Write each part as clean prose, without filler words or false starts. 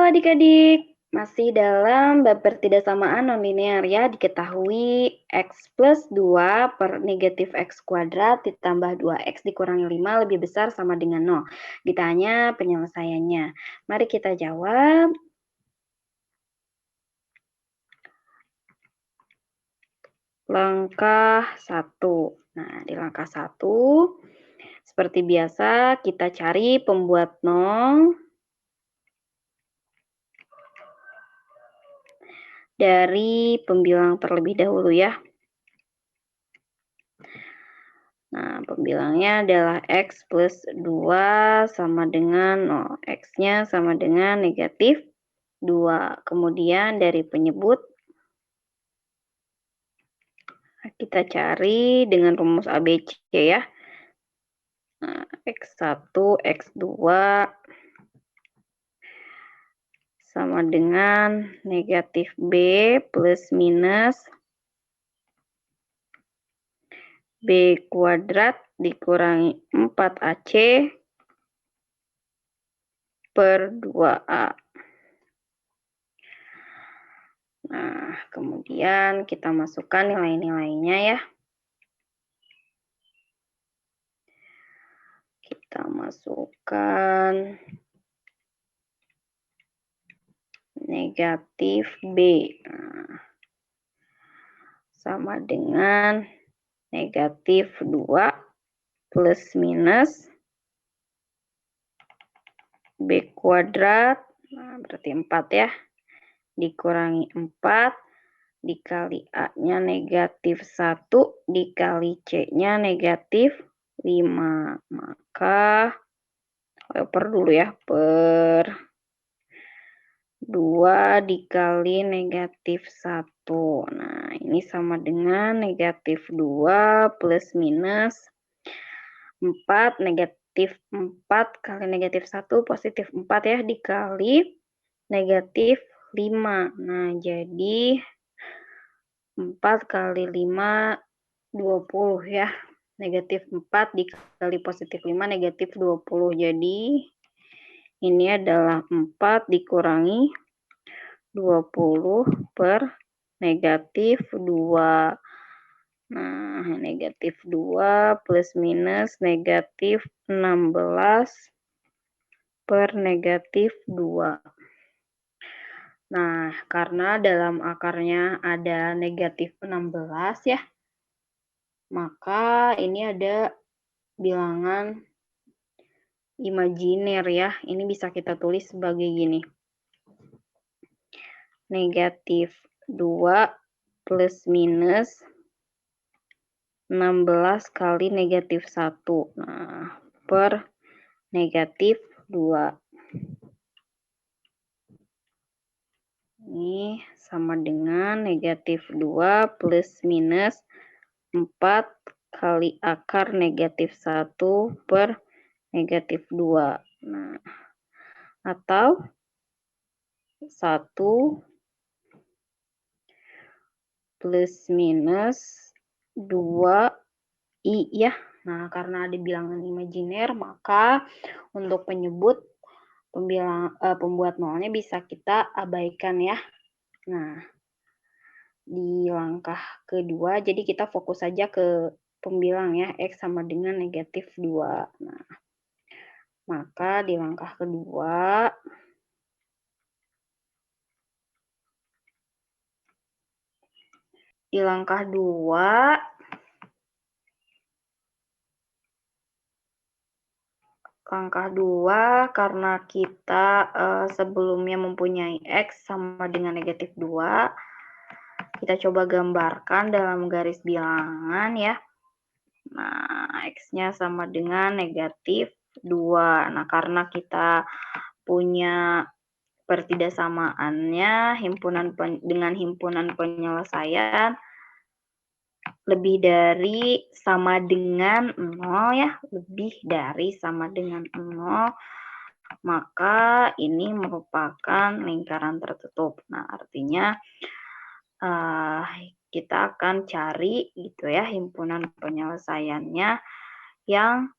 adik-adik, masih dalam bab pertidaksamaan nonlinear ya. Diketahui x plus 2 per negatif x kuadrat ditambah 2x dikurangi 5 lebih besar sama dengan 0. Ditanya penyelesaiannya. Mari kita jawab. Langkah 1. Nah, di langkah 1, seperti biasa kita cari pembuat 0 dari pembilang terlebih dahulu ya. Nah, pembilangnya adalah x plus 2 sama dengan 0. X-nya sama dengan negatif 2. Kemudian dari penyebut, kita cari dengan rumus ABC ya. Nah, x1, x2 sama dengan negatif B plus minus B kuadrat dikurangi 4AC per 2A. Nah, kemudian kita masukkan nilai-nilainya ya. Kita masukkan negatif B. Nah, sama dengan negatif 2 plus minus B kuadrat, nah berarti 4 ya, dikurangi 4, dikali A-nya negatif 1, dikali C-nya negatif 5. Maka, per dulu ya, per 2 dikali negatif 1. Nah, ini sama dengan negatif 2 plus minus 4, negatif 4 kali negatif 1, positif 4 ya, dikali negatif 5. Nah, jadi 4 kali 5, 20 ya. Negatif 4 dikali positif 5, negatif 20. Jadi, ini adalah 4 dikurangi 20 per negatif 2. Nah, negatif 2 plus minus negatif 16 per negatif 2. Nah, karena dalam akarnya ada negatif 16 ya, maka ini ada bilangan imajiner ya. Ini bisa kita tulis sebagai gini. Negatif 2 plus minus 16 kali negatif 1. Nah, per negatif 2. Ini sama dengan negatif 2 plus minus 4 kali akar negatif 1 per negatif 2. Nah, atau 1 plus minus 2i ya. Nah, karena ada bilangan imajiner, maka untuk penyebut pembuat nolnya bisa kita abaikan ya. Nah, di langkah kedua, jadi kita fokus saja ke pembilang ya, X sama dengan negatif 2. Nah, maka di langkah kedua, di langkah 2, karena kita sebelumnya mempunyai X sama dengan negatif 2, kita coba gambarkan dalam garis bilangan ya. Nah, X-nya sama dengan negatif 2. Nah, karena kita punya pertidaksamaannya dengan himpunan penyelesaian lebih dari sama dengan 0 ya, lebih dari sama dengan 0, maka ini merupakan lingkaran tertutup. Nah, artinya kita akan cari gitu ya himpunan penyelesaiannya yang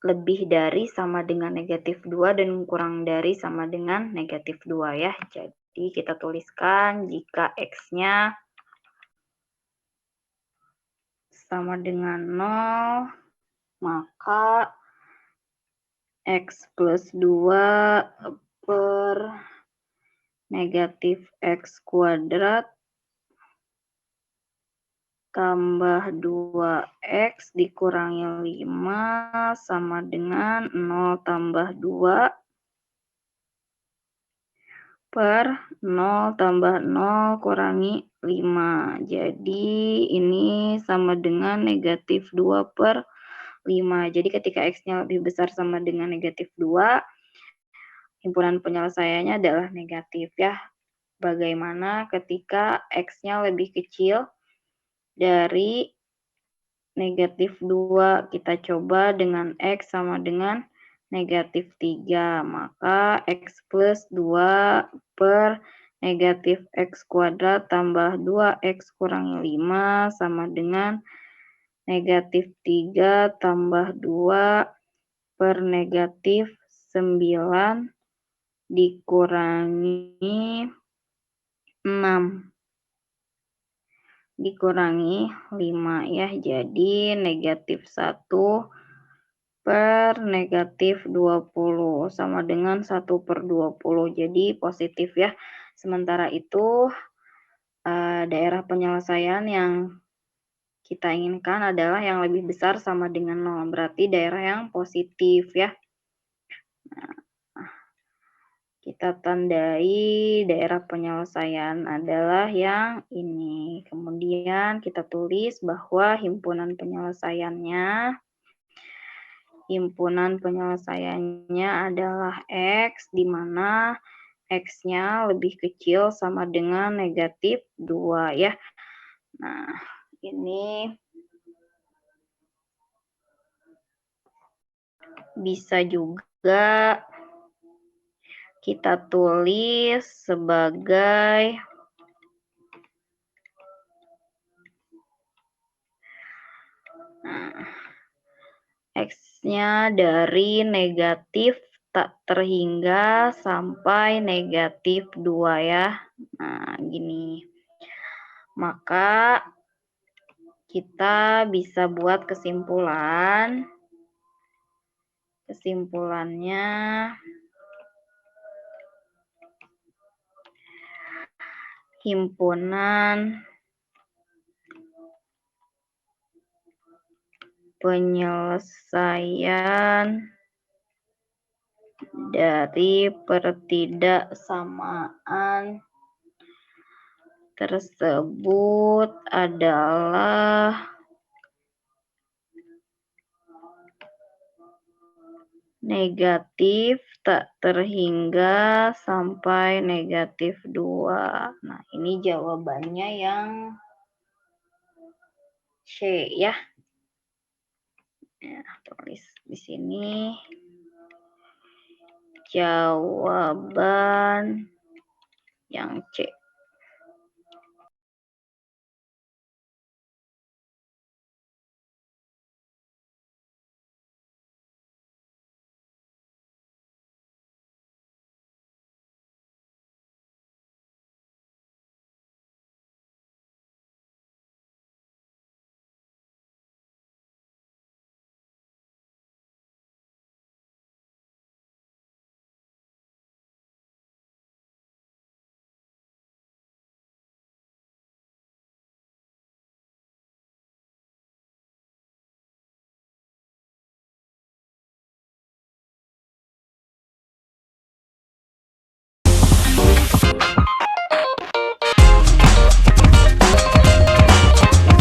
lebih dari sama dengan negatif 2 dan kurang dari sama dengan negatif 2 ya. Jadi kita tuliskan jika X-nya sama dengan 0, maka X plus 2 per negatif X kuadrat tambah 2X dikurangi 5 sama dengan 0 tambah 2 per 0 tambah 0 kurangi 5. Jadi ini sama dengan negatif 2 per 5. Jadi ketika X-nya lebih besar sama dengan negatif 2, himpunan penyelesaiannya adalah negatif ya. Bagaimana ketika X-nya lebih kecil dari negatif 2, kita coba dengan X sama dengan negatif 3, maka X plus 2 per negatif X kuadrat tambah 2X kurangi 5 sama dengan negatif 3 tambah 2 per negatif 9 dikurangi 6 dikurangi 5 ya, jadi negatif 1 per negatif 20 sama dengan 1 per 20, jadi positif ya. Sementara itu daerah penyelesaian yang kita inginkan adalah yang lebih besar sama dengan 0, berarti daerah yang positif ya. Kita tandai daerah penyelesaian adalah yang ini. Kemudian kita tulis bahwa himpunan penyelesaiannya adalah X, di mana X-nya lebih kecil sama dengan negatif 2 ya. Nah, ini bisa juga kita tulis sebagai X-nya dari negatif tak terhingga sampai negatif 2 ya. Nah, gini. Maka kita bisa buat kesimpulan. Kesimpulannya himpunan penyelesaian dari pertidaksamaan tersebut adalah negatif tak terhingga sampai negatif 2. Nah, ini jawabannya yang C ya. Ya, tulis di sini jawaban yang C.